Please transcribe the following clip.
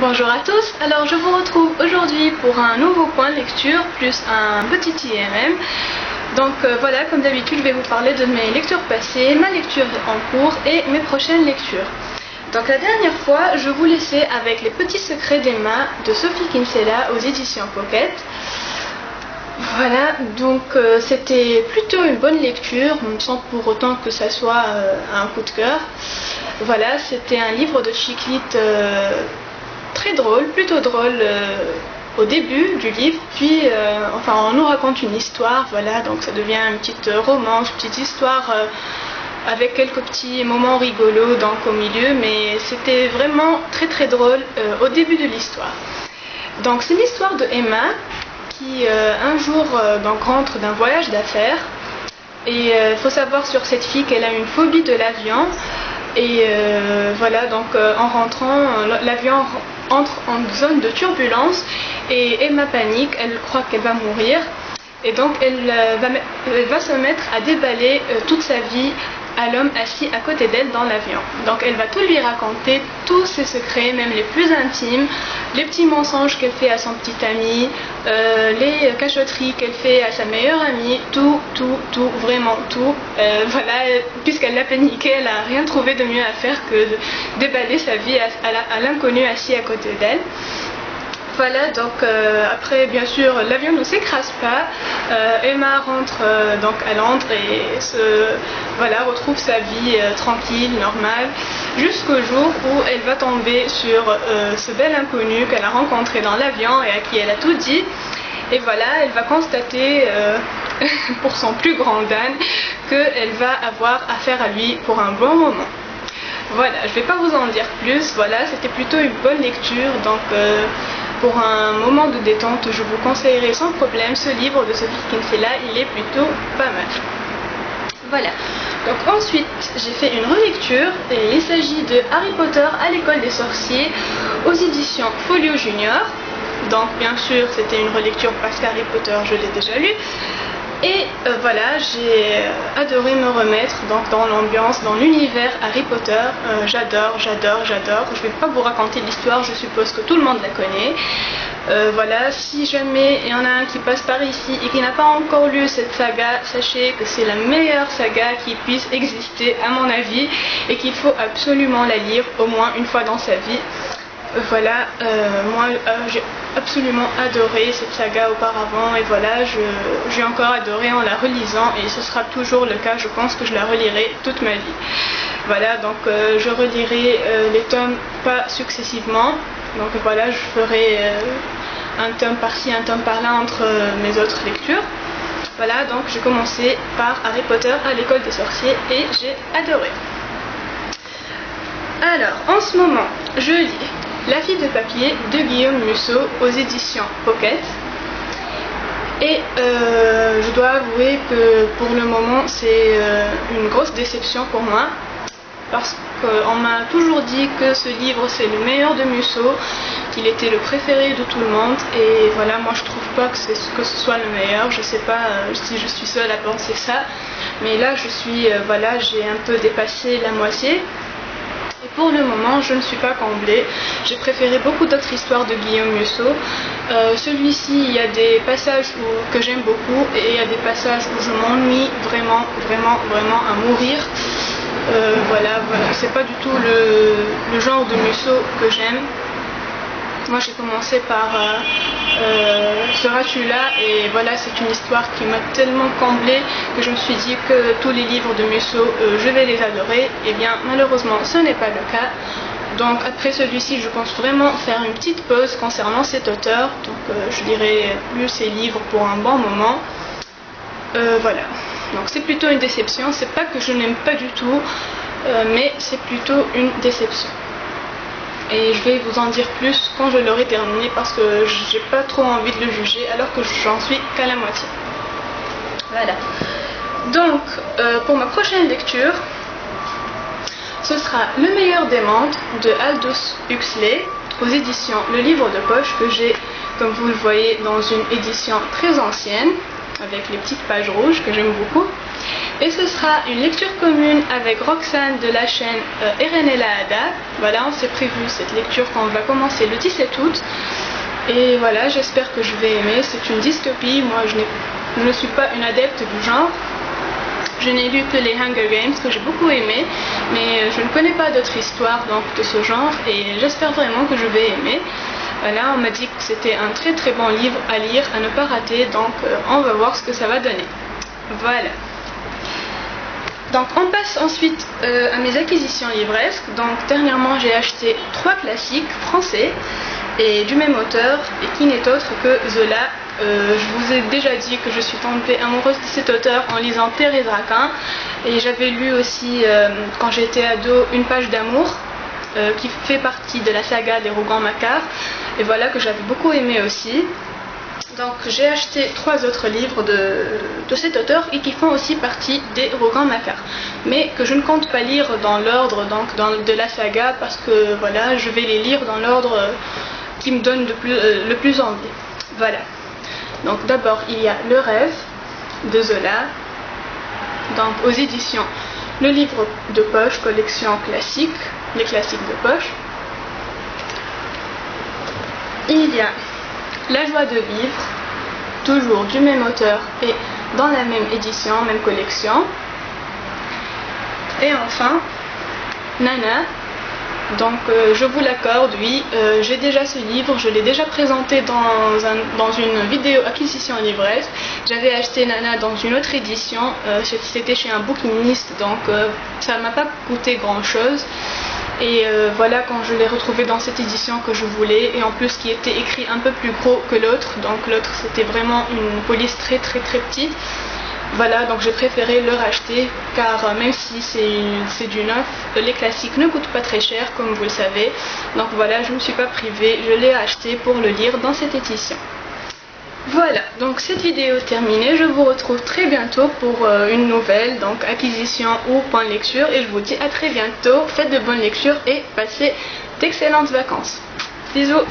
Bonjour à tous, alors je vous retrouve aujourd'hui pour un nouveau point de lecture plus un petit IMM. Donc voilà, comme d'habitude je vais vous parler de mes lectures passées, ma lecture en cours et mes prochaines lectures. Donc la dernière fois je vous laissais avec Les Petits Secrets d'Emma de Sophie Kinsella aux éditions Pocket. Voilà, donc c'était plutôt une bonne lecture, sans pour autant que ça soit un coup de cœur. Voilà, c'était un livre de chiclite très drôle, plutôt drôle au début du livre, puis enfin on nous raconte une histoire, voilà, donc ça devient une petite romance, une petite histoire avec quelques petits moments rigolos donc au milieu, mais c'était vraiment très drôle au début de l'histoire. Donc c'est l'histoire de Emma qui un jour donc rentre d'un voyage d'affaires, et il faut savoir sur cette fille qu'elle a une phobie de l'avion. Et voilà, donc en rentrant, l'avion entre en zone de turbulence et Emma panique, elle croit qu'elle va mourir, et donc elle va se mettre à déballer toute sa vie à l'homme assis à côté d'elle dans l'avion. Donc elle va tout lui raconter, tous ses secrets, même les plus intimes, les petits mensonges qu'elle fait à son petit ami, les cachotteries qu'elle fait à sa meilleure amie, tout, vraiment tout. Voilà, puisqu'elle l'a paniqué, elle n'a rien trouvé de mieux à faire que de déballer sa vie à l'inconnu assis à côté d'elle. Voilà, donc après bien sûr l'avion ne s'écrase pas, Emma rentre donc à Londres et voilà, retrouve sa vie tranquille, normale, jusqu'au jour où elle va tomber sur ce bel inconnu qu'elle a rencontré dans l'avion et à qui elle a tout dit. Et voilà, elle va constater pour son plus grand dam qu'elle va avoir affaire à lui pour un bon moment. Voilà, je ne vais pas vous en dire plus, voilà, c'était plutôt une bonne lecture, donc pour un moment de détente, je vous conseillerais sans problème ce livre de Sophie Kinsella, il est plutôt pas mal. Voilà, donc ensuite j'ai fait une relecture, et il s'agit de Harry Potter à l'école des sorciers aux éditions Folio Junior. Donc bien sûr c'était une relecture parce qu'Harry Potter je l'ai déjà lu. Et voilà, j'ai adoré me remettre donc dans l'ambiance, dans l'univers Harry Potter. J'adore. Je ne vais pas vous raconter l'histoire, je suppose que tout le monde la connaît. Voilà, si jamais il y en a un qui passe par ici et qui n'a pas encore lu cette saga, sachez que c'est la meilleure saga qui puisse exister à mon avis et qu'il faut absolument la lire au moins une fois dans sa vie. Voilà, moi j'ai absolument adoré cette saga auparavant, et voilà, j'ai encore adoré en la relisant, et ce sera toujours le cas, je pense que je la relirai toute ma vie. Voilà, donc je relirai les tomes pas successivement, donc voilà, je ferai un tome par-ci, un tome par-là entre mes autres lectures. Voilà, donc j'ai commencé par Harry Potter à l'école des sorciers et j'ai adoré. Alors, en ce moment, je lis La fille de papier de Guillaume Musso aux éditions Pocket. Et je dois avouer que pour le moment c'est une grosse déception pour moi, parce qu'on m'a toujours dit que ce livre c'est le meilleur de Musso, qu'il était le préféré de tout le monde, et voilà, moi je trouve pas que ce soit le meilleur. Je sais pas si je suis seule à penser ça, mais là je suis, voilà, j'ai un peu dépassé la moitié. Et pour le moment, je ne suis pas comblée. J'ai préféré beaucoup d'autres histoires de Guillaume Musso. Celui-ci, il y a des passages que j'aime beaucoup, et il y a des passages où je m'ennuie vraiment à mourir. Voilà, c'est pas du tout le genre de Musso que j'aime. Moi j'ai commencé par ce Dracula, et voilà, c'est une histoire qui m'a tellement comblée que je me suis dit que tous les livres de Musso je vais les adorer. Et bien malheureusement ce n'est pas le cas. Donc après celui-ci je pense vraiment faire une petite pause concernant cet auteur, donc je dirais plus ses livres pour un bon moment. Voilà, donc c'est plutôt une déception, c'est pas que je n'aime pas du tout, mais c'est plutôt une déception. Et je vais vous en dire plus quand je l'aurai terminé, parce que j'ai pas trop envie de le juger alors que j'en suis qu'à la moitié. Voilà. Donc pour ma prochaine lecture, ce sera Le meilleur des mondes de Aldous Huxley aux éditions Le Livre de Poche, que j'ai, comme vous le voyez, dans une édition très ancienne avec les petites pages rouges que j'aime beaucoup. Et ce sera une lecture commune avec Roxane de la chaîne Erenella Ada. Voilà, on s'est prévu cette lecture quand on va commencer le 17 août. Et voilà, j'espère que je vais aimer. C'est une dystopie, moi je ne suis pas une adepte du genre. Je n'ai lu que les Hunger Games que j'ai beaucoup aimé, mais je ne connais pas d'autres histoires donc, de ce genre et j'espère vraiment que je vais aimer. Voilà, on m'a dit que c'était un très très bon livre à lire, à ne pas rater, donc on va voir ce que ça va donner. Voilà. Donc on passe ensuite à mes acquisitions livresques. Donc dernièrement j'ai acheté 3 classiques français et du même auteur et qui n'est autre que Zola. Je vous ai déjà dit que je suis tombée amoureuse de cet auteur en lisant Thérèse Raquin et j'avais lu aussi quand j'étais ado Une page d'amour qui fait partie de la saga des Rougon-Macquart et voilà que j'avais beaucoup aimé aussi. Donc j'ai acheté 3 autres livres de cet auteur et qui font aussi partie des Rougon-Macquart mais que je ne compte pas lire dans l'ordre de la saga parce que voilà je vais les lire dans l'ordre qui me donne le plus envie. Voilà. Donc d'abord il y a Le Rêve de Zola, donc aux éditions Le Livre de Poche, collection classique, les classiques de poche. Il y a La Joie de Vivre, toujours du même auteur et dans la même édition, même collection. Et enfin Nana. Donc je vous l'accorde, oui, j'ai déjà ce livre, je l'ai déjà présenté dans une vidéo acquisition livresque. J'avais acheté Nana dans une autre édition, c'était chez un bouquiniste, donc ça ne m'a pas coûté grand chose. Et voilà quand je l'ai retrouvé dans cette édition que je voulais, et en plus qui était écrit un peu plus gros que l'autre, donc l'autre c'était vraiment une police très très très petite. Voilà, donc j'ai préféré le racheter car même si c'est du neuf, les classiques ne coûtent pas très cher comme vous le savez. Donc voilà, je ne me suis pas privée, je l'ai acheté pour le lire dans cette édition. Voilà, donc cette vidéo est terminée, je vous retrouve très bientôt pour une nouvelle, donc acquisition ou point de lecture. Et je vous dis à très bientôt, faites de bonnes lectures et passez d'excellentes vacances. Bisous.